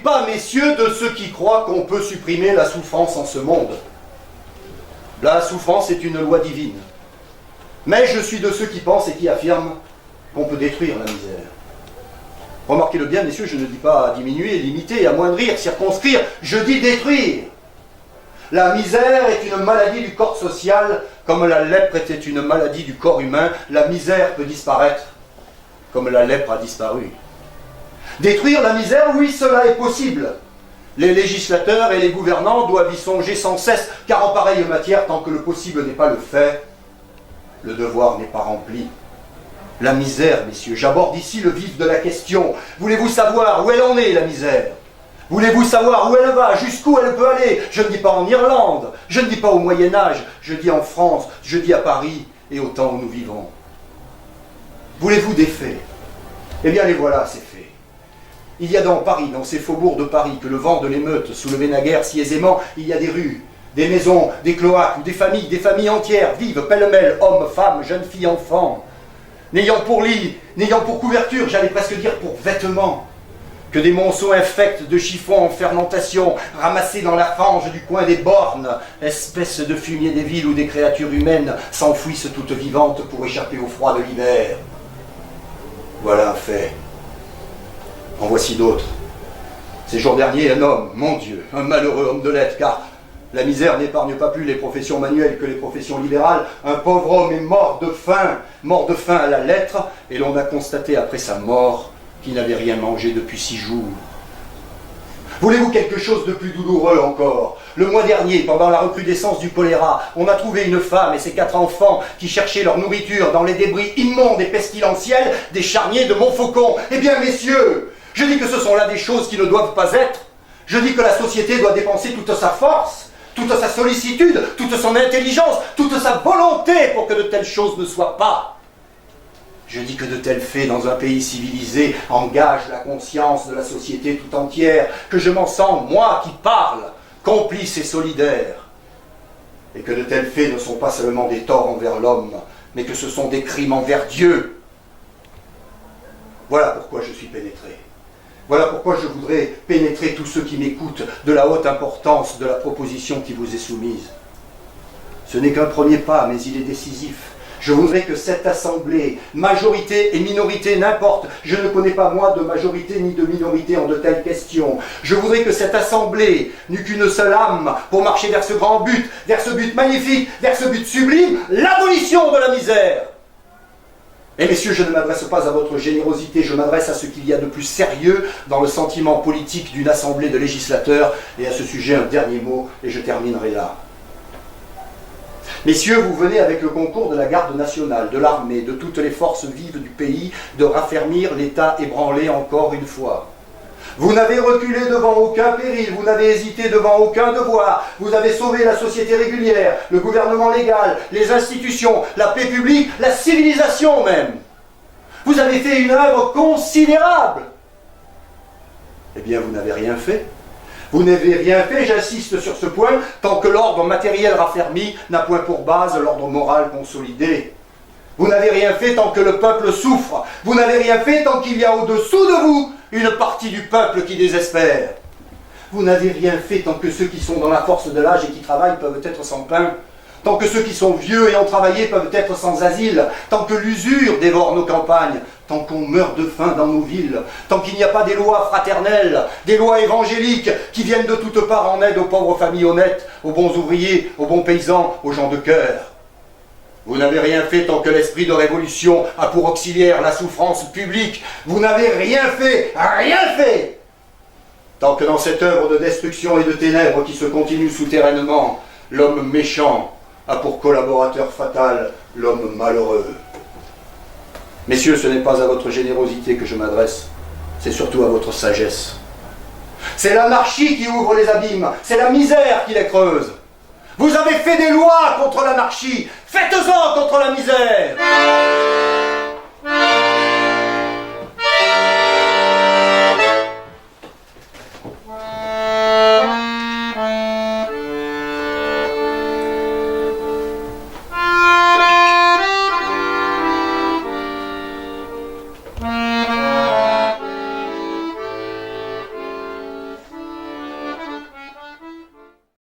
pas, messieurs, de ceux qui croient qu'on peut supprimer la souffrance en ce monde. La souffrance est une loi divine. Mais je suis de ceux qui pensent et qui affirment qu'on peut détruire la misère. Remarquez-le bien, messieurs, je ne dis pas diminuer, limiter, amoindrir, circonscrire, je dis détruire. La misère est une maladie du corps social, comme la lèpre était une maladie du corps humain. La misère peut disparaître, comme la lèpre a disparu. Détruire la misère, oui, cela est possible. Les législateurs et les gouvernants doivent y songer sans cesse, car en pareille matière, tant que le possible n'est pas le fait, le devoir n'est pas rempli. La misère, messieurs, j'aborde ici le vif de la question. Voulez-vous savoir où elle en est, la misère? Voulez-vous savoir où elle va, jusqu'où elle peut aller? Je ne dis pas en Irlande, je ne dis pas au Moyen-Âge, je dis en France, je dis à Paris et au temps où nous vivons. Voulez-vous des faits? Eh bien, les voilà, ces faits. Il y a dans Paris, dans ces faubourgs de Paris, que le vent de l'émeute soulevait naguère si aisément, il y a des rues, des maisons, des cloaques, où des familles entières vivent pêle-mêle, hommes, femmes, jeunes filles, enfants, n'ayant pour lit, n'ayant pour couverture, j'allais presque dire pour vêtements, que des monceaux infects de chiffons en fermentation, ramassés dans la fange du coin des bornes, espèces de fumier des villes où des créatures humaines s'enfouissent toutes vivantes pour échapper au froid de l'hiver. Voilà un fait. En voici d'autres. Ces jours derniers, un homme, mon Dieu, un malheureux homme de lettres, car la misère n'épargne pas plus les professions manuelles que les professions libérales. Un pauvre homme est mort de faim à la lettre, et l'on a constaté après sa mort qu'il n'avait rien mangé depuis 6 jours. Voulez-vous quelque chose de plus douloureux encore? Le mois dernier, pendant la recrudescence du choléra, on a trouvé une femme et ses 4 enfants qui cherchaient leur nourriture dans les débris immondes et pestilentiels des charniers de Montfaucon. Eh bien, messieurs, je dis que ce sont là des choses qui ne doivent pas être. Je dis que la société doit dépenser toute sa force, toute sa sollicitude, toute son intelligence, toute sa volonté pour que de telles choses ne soient pas. Je dis que de tels faits dans un pays civilisé engagent la conscience de la société tout entière, que je m'en sens, moi qui parle, complice et solidaire. Et que de tels faits ne sont pas seulement des torts envers l'homme, mais que ce sont des crimes envers Dieu. Voilà pourquoi je suis pénétré. Voilà pourquoi je voudrais pénétrer tous ceux qui m'écoutent de la haute importance de la proposition qui vous est soumise. Ce n'est qu'un premier pas, mais il est décisif. Je voudrais que cette assemblée, majorité et minorité, n'importe, je ne connais pas moi de majorité ni de minorité en de telles questions. Je voudrais que cette assemblée n'eût qu'une seule âme pour marcher vers ce grand but, vers ce but magnifique, vers ce but sublime, l'abolition de la misère. Et messieurs, je ne m'adresse pas à votre générosité, je m'adresse à ce qu'il y a de plus sérieux dans le sentiment politique d'une assemblée de législateurs. Et à ce sujet, un dernier mot, et je terminerai là. Messieurs, vous venez avec le concours de la garde nationale, de l'armée, de toutes les forces vives du pays, de raffermir l'État ébranlé encore une fois. Vous n'avez reculé devant aucun péril, vous n'avez hésité devant aucun devoir, vous avez sauvé la société régulière, le gouvernement légal, les institutions, la paix publique, la civilisation même. Vous avez fait une œuvre considérable. Eh bien, vous n'avez rien fait. Vous n'avez rien fait, j'insiste sur ce point, tant que l'ordre matériel raffermi n'a point pour base l'ordre moral consolidé. Vous n'avez rien fait tant que le peuple souffre. Vous n'avez rien fait tant qu'il y a au-dessous de vous une partie du peuple qui désespère. Vous n'avez rien fait tant que ceux qui sont dans la force de l'âge et qui travaillent peuvent être sans pain. Tant que ceux qui sont vieux et ont travaillé peuvent être sans asile. Tant que l'usure dévore nos campagnes. Tant qu'on meurt de faim dans nos villes. Tant qu'il n'y a pas des lois fraternelles, des lois évangéliques qui viennent de toutes parts en aide aux pauvres familles honnêtes, aux bons ouvriers, aux bons paysans, aux gens de cœur. Vous n'avez rien fait tant que l'esprit de révolution a pour auxiliaire la souffrance publique. Vous n'avez rien fait, tant que dans cette œuvre de destruction et de ténèbres qui se continue souterrainement, l'homme méchant a pour collaborateur fatal l'homme malheureux. Messieurs, ce n'est pas à votre générosité que je m'adresse, c'est surtout à votre sagesse. C'est l'anarchie qui ouvre les abîmes, c'est la misère qui les creuse. Vous avez fait des lois contre l'anarchie, faites-en contre la misère.